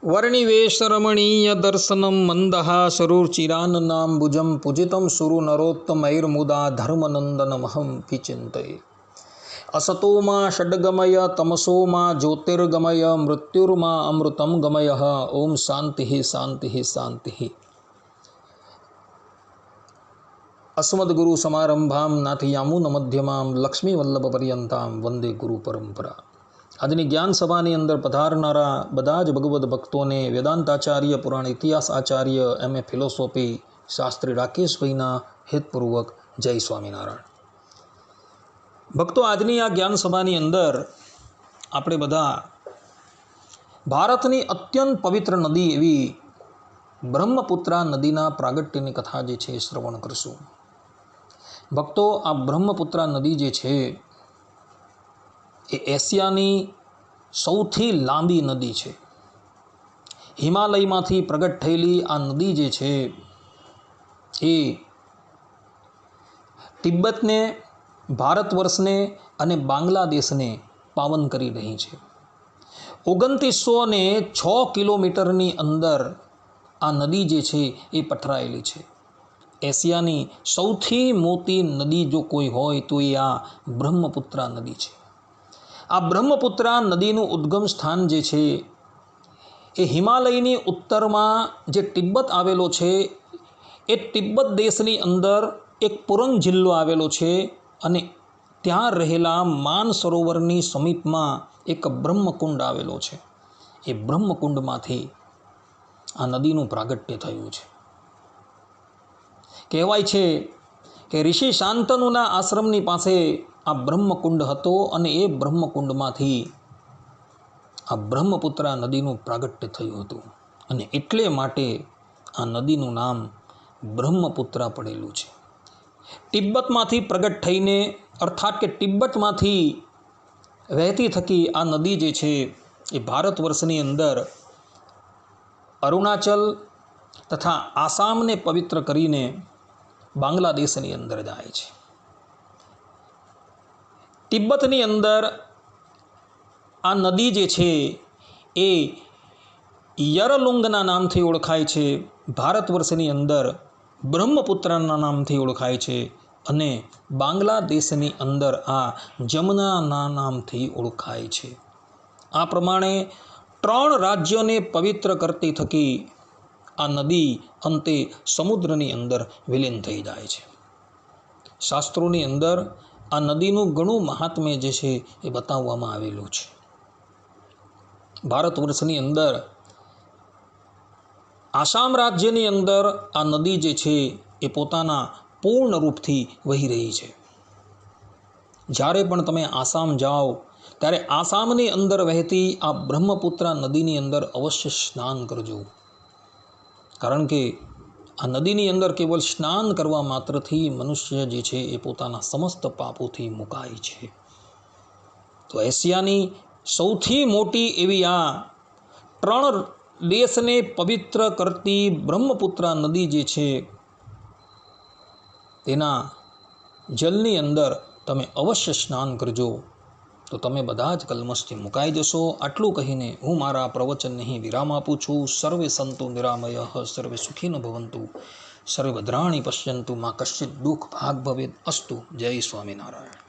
वर्णिवेशरमणीय दर्शनम मंदहासरुचिराननाम्बुजं पूजितं सुरनरोत्तमैर्मुदा धर्मनंदनमहं विचिन्तये। असतो मा षड्गमय तमसो मा ज्योतिर्गमय मृत्युर्मा अमृतं गमय। ओम शांति शांति शांति। अस्मद्गुरु समारंभां नाथयामुन मध्यमां लक्ष्मीवल्लभपर्यंतां वंदे गुरु परंपरा। આજની જ્ઞાન સભાની અંદર પધારનારા બધા જ ભગવદ્ ભક્તોને વેદાંતાચાર્ય, પુરાણ ઇતિહાસ આચાર્ય, એમએ ફિલોસોફી શાસ્ત્રી રાકેશભાઈના હિતપૂર્વક જય સ્વામિનારાયણ. ભક્તો, આજની આ જ્ઞાન સભાની અંદર આપણે બધા ભારતની અત્યંત પવિત્ર નદી એવી બ્રહ્મપુત્રા નદીના પ્રાગટ્યની કથા જે છે શ્રવણ કરશું. ભક્તો, આ બ્રહ્મપુત્રા નદી જે છે એ એશિયાની સૌથી લાંબી નદી છે. હિમાલયમાંથી પ્રગટ થયેલી આ નદી જે છે એ તિબ્બતને, ભારત વર્ષને અને બાંગ્લાદેશને પાવન કરી રહી છે. 2906 કિલોમીટરની અંદર આ નદી જે છે એ પથરાયેલી છે. એશિયાની સૌથી મોટી નદી જો કોઈ હોય તો એ આ બ્રહ્મપુત્રા નદી છે. આ બ્રહ્મપુત્રા નદીનું ઉદ્ગમ સ્થાન જે છે એ હિમાલયની ઉત્તરમાં જે તિબ્બત આવેલો છે એ તિબ્બત દેશની અંદર એક પુરંગ જિલ્લો આવેલો છે અને ત્યાં રહેલા માનસરોવરની સમીપમાં એક બ્રહ્મકુંડ આવેલો છે. એ બ્રહ્મકુંડમાંથી આ નદીનું પ્રાગટ્ય થયું છે. કહેવાય છે કે ઋષિ શાંતનુના આશ્રમની પાસે આ બ્રહ્મકુંડ હતો અને એ બ્રહ્મકુંડમાંથી આ બ્રહ્મપુત્રા નદીનું પ્રાગટ્ય થયું હતું અને એટલે માટે આ નદીનું નામ બ્રહ્મપુત્રા પડેલું છે. તિબ્બતમાંથી પ્રગટ થઈને, અર્થાત કે તિબ્બતમાંથી વહેતી થકી આ નદી જે છે એ ભારત વર્ષની અંદર અરુણાચલ તથા આસામને પવિત્ર કરીને બાંગ્લાદેશની અંદર જાય છે. તિબ્બતની અંદર આ નદી જે છે એ યરલુંગના નામથી ઓળખાય છે. ભારત વર્ષની અંદર બ્રહ્મપુત્રના નામથી ઓળખાય છે અને બાંગ્લાદેશની અંદર આ જમુનાના નામથી ઓળખાય છે. આ પ્રમાણે 3 રાજ્યોને પવિત્ર કરતી થકી આ નદી અંતે સમુદ્રની અંદર વિલીન થઈ જાય છે. શાસ્ત્રોની અંદર આ નદીનું ઘણું મહાત્મ્ય જે છે એ બતાવવામાં આવેલું છે. ભારત વર્ષની અંદર આસામ રાજ્યની અંદર આ નદી જે છે એ પોતાના પૂર્ણ રૂપથી વહી રહી છે. જ્યારે પણ તમે આસામ જાઓ ત્યારે આસામની અંદર વહેતી આ બ્રહ્મપુત્રા નદીની અંદર અવશ્ય સ્નાન કરજો. કારણ કે આ નદીની અંદર કેવલ સ્નાન કરવા માત્રથી મનુષ્ય જે છે એ પોતાના સમસ્ત પાપોથી મુકાય છે. તો એશિયાની સૌથી મોટી એવી આ 3 દેશને પવિત્ર કરતી બ્રહ્મપુત્રા નદી જે છે તેના જલની અંદર તમે અવશ્ય સ્નાન કરજો તો તમે બધા જ કલ્મશથી મુકાઈ જશો. આટલું કહીને હું મારા પ્રવચનને અહીં વિરામ આપું છું. સર્વે સંતો નિરામયઃ, સર્વે સુખીનો ભવંતુ, સર્વે ભદ્રાણી પશ્યંતુ, મા કશ્ચિત દુઃખ ભાગ ભવેદ અસ્તુ. જય સ્વામિનારાયણ.